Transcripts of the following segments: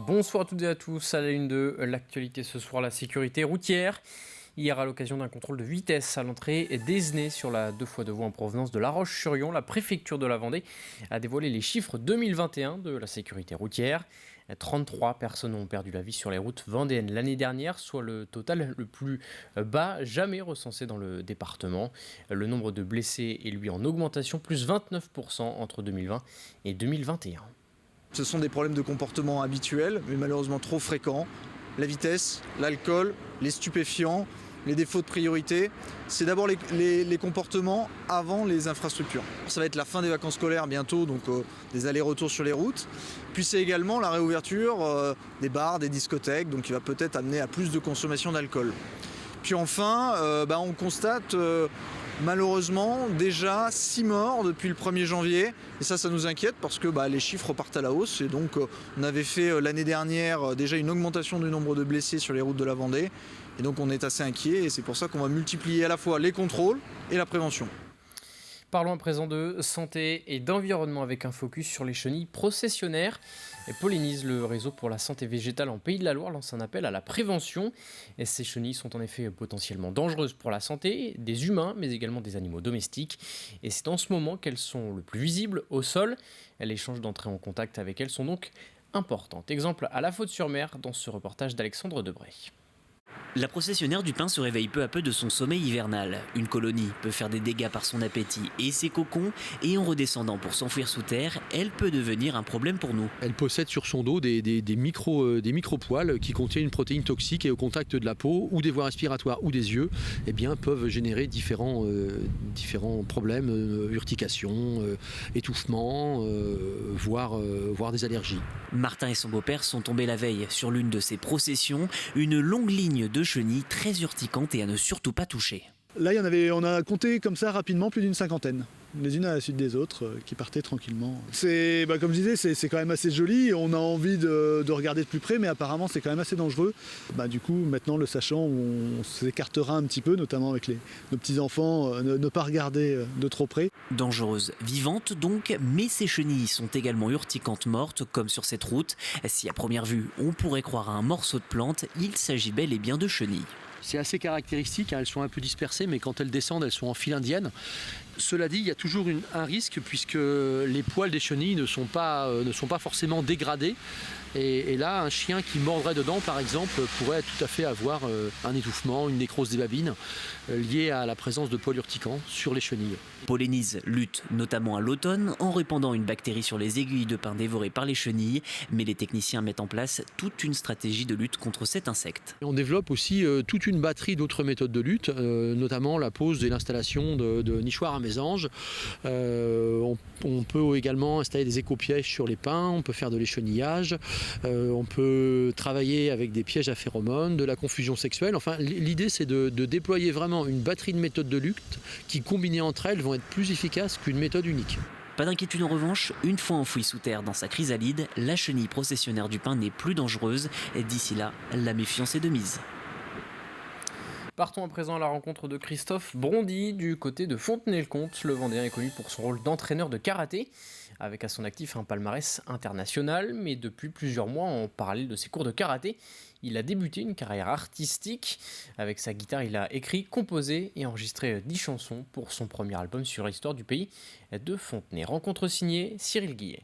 Bonsoir à toutes et à tous. À la une de l'actualité ce soir, la sécurité routière. Hier, à l'occasion d'un contrôle de vitesse à l'entrée d'Esnay sur la 2x2 voies en provenance de La Roche-sur-Yon, la préfecture de la Vendée a dévoilé les chiffres 2021 de la sécurité routière. 33 personnes ont perdu la vie sur les routes vendéennes l'année dernière, soit le total le plus bas jamais recensé dans le département. Le nombre de blessés est lui en augmentation, plus 29% entre 2020 et 2021. Ce sont des problèmes de comportement habituels, mais malheureusement trop fréquents. La vitesse, l'alcool, les stupéfiants, les défauts de priorité. C'est d'abord les comportements avant les infrastructures. Ça va être la fin des vacances scolaires bientôt, donc des allers-retours sur les routes. Puis c'est également la réouverture des bars, des discothèques, donc qui va peut-être amener à plus de consommation d'alcool. Puis enfin, on constate malheureusement déjà 6 morts depuis le 1er janvier. Et ça nous inquiète parce que les chiffres repartent à la hausse. Et donc on avait fait l'année dernière déjà une augmentation du nombre de blessés sur les routes de la Vendée. Et donc on est assez inquiet et c'est pour ça qu'on va multiplier à la fois les contrôles et la prévention. Parlons à présent de santé et d'environnement avec un focus sur les chenilles processionnaires. Pollinise, le réseau pour la santé végétale en Pays de la Loire, lance un appel à la prévention. Et ces chenilles sont en effet potentiellement dangereuses pour la santé des humains, mais également des animaux domestiques. Et c'est en ce moment qu'elles sont le plus visibles au sol. Les chances d'entrer en contact avec elles sont donc importantes. Exemple à La Faute-sur-Mer dans ce reportage d'Alexandre Debray. La processionnaire du pin se réveille peu à peu de son sommeil hivernal. Une colonie peut faire des dégâts par son appétit et ses cocons, et en redescendant pour s'enfuir sous terre, elle peut devenir un problème pour nous. Elle possède sur son dos des micro-poils qui contiennent une protéine toxique et au contact de la peau ou des voies respiratoires ou des yeux, peuvent générer différents problèmes, urtications, étouffements, voire des allergies. Martin et son beau-père sont tombés la veille sur l'une de ces processions, une longue ligne de chenilles très urticantes et à ne surtout pas toucher. Là, on a compté comme ça rapidement plus d'une 50aine, les unes à la suite des autres, qui partaient tranquillement. C'est, comme je disais, c'est quand même assez joli, on a envie de regarder de plus près, mais apparemment c'est quand même assez dangereux. Du coup, maintenant le sachant, on s'écartera un petit peu, notamment avec nos petits-enfants, ne pas regarder de trop près. Dangereuse, vivante donc, mais ces chenilles sont également urticantes mortes, comme sur cette route. Si à première vue, on pourrait croire à un morceau de plante, il s'agit bel et bien de chenilles. C'est assez caractéristique, elles sont un peu dispersées, mais quand elles descendent, elles sont en file indienne. Cela dit, il y a toujours un risque puisque les poils des chenilles ne sont pas forcément dégradés. Et là, un chien qui mordrait dedans, par exemple, pourrait tout à fait avoir un étouffement, une nécrose des babines liée à la présence de poils urticants sur les chenilles. Pollinise lutte notamment à l'automne en répandant une bactérie sur les aiguilles de pin dévorées par les chenilles, mais les techniciens mettent en place toute une stratégie de lutte contre cet insecte. Et on développe aussi toute une batterie d'autres méthodes de lutte, notamment la pose et l'installation de nichoirs à mésanges. On peut également installer des éco-pièges sur les pins, on peut faire de l'échenillage. On peut travailler avec des pièges à phéromones, de la confusion sexuelle. Enfin, l'idée, c'est de déployer vraiment une batterie de méthodes de lutte qui, combinées entre elles, vont être plus efficaces qu'une méthode unique. Pas d'inquiétude en revanche, une fois enfouie sous terre dans sa chrysalide, la chenille processionnaire du pin n'est plus dangereuse. D'ici là, la méfiance est de mise. Partons à présent à la rencontre de Christophe Brondy du côté de Fontenay-le-Comte. Le Vendéen est connu pour son rôle d'entraîneur de karaté, avec à son actif un palmarès international, mais depuis plusieurs mois, en parallèle de ses cours de karaté, il a débuté une carrière artistique. Avec sa guitare, il a écrit, composé et enregistré 10 chansons pour son premier album sur l'histoire du pays de Fontenay. Rencontre signée Cyril Guillet.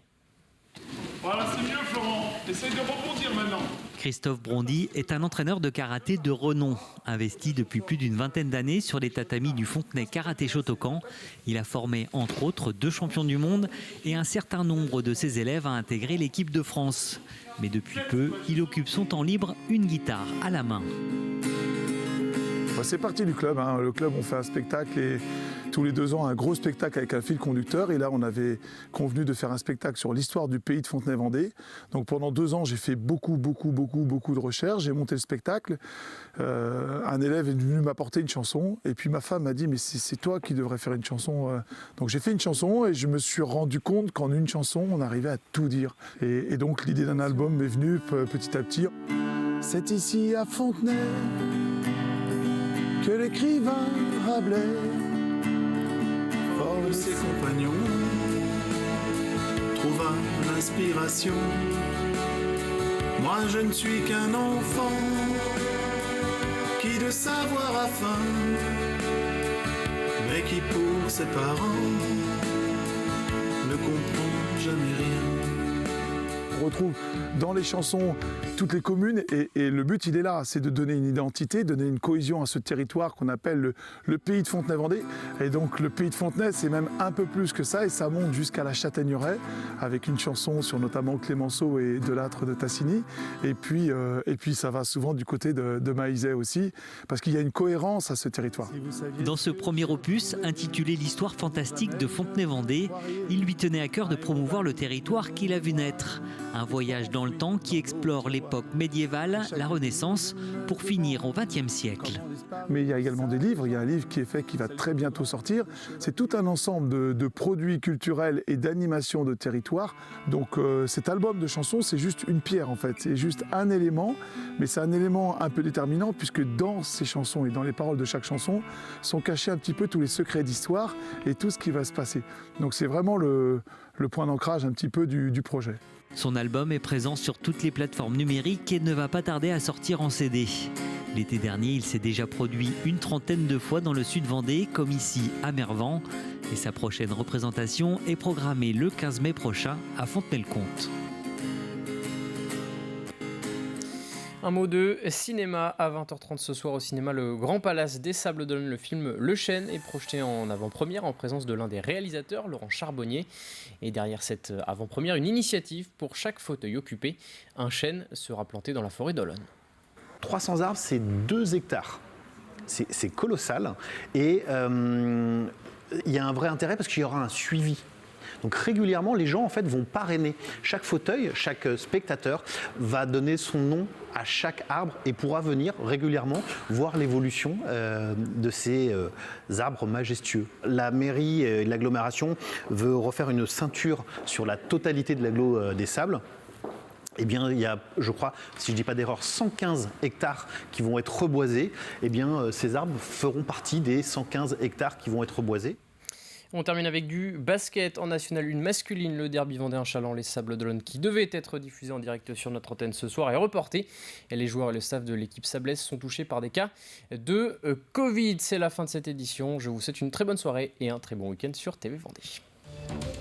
Voilà, c'est mieux Florent, essaye de rebondir maintenant. Christophe Brondy est un entraîneur de karaté de renom, investi depuis plus d'une vingtaine d'années sur les tatamis du Fontenay Karaté Shotokan. Il a formé entre autres 2 champions du monde et un certain nombre de ses élèves a intégré l'équipe de France. Mais depuis peu, il occupe son temps libre une guitare à la main. C'est parti du club. Le club, on fait un spectacle et tous les 2 ans, un gros spectacle avec un fil conducteur. Et là, on avait convenu de faire un spectacle sur l'histoire du pays de Fontenay-Vendée. Donc pendant 2 ans, j'ai fait beaucoup de recherches. J'ai monté le spectacle. Un élève est venu m'apporter une chanson. Et puis ma femme m'a dit, mais c'est toi qui devrais faire une chanson. Donc j'ai fait une chanson et je me suis rendu compte qu'en une chanson, on arrivait à tout dire. Et donc l'idée d'un album m'est venue petit à petit. C'est ici à Fontenay que l'écrivain Rabelais, fort de ses compagnons, trouva l'inspiration Moi je ne suis qu'un enfant qui de savoir a faim, mais qui pour ses parents ne comprend jamais rien. On retrouve dans les chansons toutes les communes et le but il est là, c'est de donner une identité, donner une cohésion à ce territoire qu'on appelle le pays de Fontenay-Vendée. Et donc le pays de Fontenay c'est même un peu plus que ça et ça monte jusqu'à la Châtaigneraie avec une chanson sur notamment Clémenceau et Delattre de Tassigny. Et puis ça va souvent du côté de Maillezais aussi parce qu'il y a une cohérence à ce territoire. Dans ce premier opus, intitulé L'histoire fantastique de Fontenay-Vendée, il lui tenait à cœur de promouvoir le territoire qu'il a vu naître. Un voyage dans le temps qui explore l'époque médiévale, la Renaissance, pour finir au XXe siècle. Mais il y a également des livres, il y a un livre qui est fait, qui va très bientôt sortir. C'est tout un ensemble de produits culturels et d'animation de territoire. Donc cet album de chansons, c'est juste une pierre en fait. C'est juste un élément, mais c'est un élément un peu déterminant puisque dans ces chansons et dans les paroles de chaque chanson sont cachés un petit peu tous les secrets d'histoire et tout ce qui va se passer. Donc c'est vraiment le point d'ancrage un petit peu du projet. Son album est présent sur toutes les plateformes numériques et ne va pas tarder à sortir en CD. L'été dernier, il s'est déjà produit une trentaine de fois dans le sud Vendée, comme ici à Mervan. Et sa prochaine représentation est programmée le 15 mai prochain à Fontenay-le-Comte. Un mot de cinéma à 20h30 ce soir au cinéma Le Grand Palace des Sables d'Olonne. Le film Le Chêne est projeté en avant-première en présence de l'un des réalisateurs, Laurent Charbonnier. Et derrière cette avant-première, une initiative pour chaque fauteuil occupé. Un chêne sera planté dans la forêt d'Olonne. 300 arbres, c'est 2 hectares. C'est colossal. Et il y a un vrai intérêt parce qu'il y aura un suivi. Donc régulièrement, les gens en fait vont parrainer. Chaque fauteuil, chaque spectateur va donner son nom à chaque arbre et pourra venir régulièrement voir l'évolution de ces arbres majestueux. La mairie et l'agglomération veut refaire une ceinture sur la totalité de l'agglo des Sables. Eh bien, il y a, je crois, si je ne dis pas d'erreur, 115 hectares qui vont être reboisés. Eh bien, ces arbres feront partie des 115 hectares qui vont être reboisés. On termine avec du basket en National 1 masculine. Le derby vendéen Chaland les Sables d'Olonne qui devait être diffusé en direct sur notre antenne ce soir est reporté. Et les joueurs et le staff de l'équipe sablaise sont touchés par des cas de Covid. C'est la fin de cette édition. Je vous souhaite une très bonne soirée et un très bon week-end sur TV Vendée.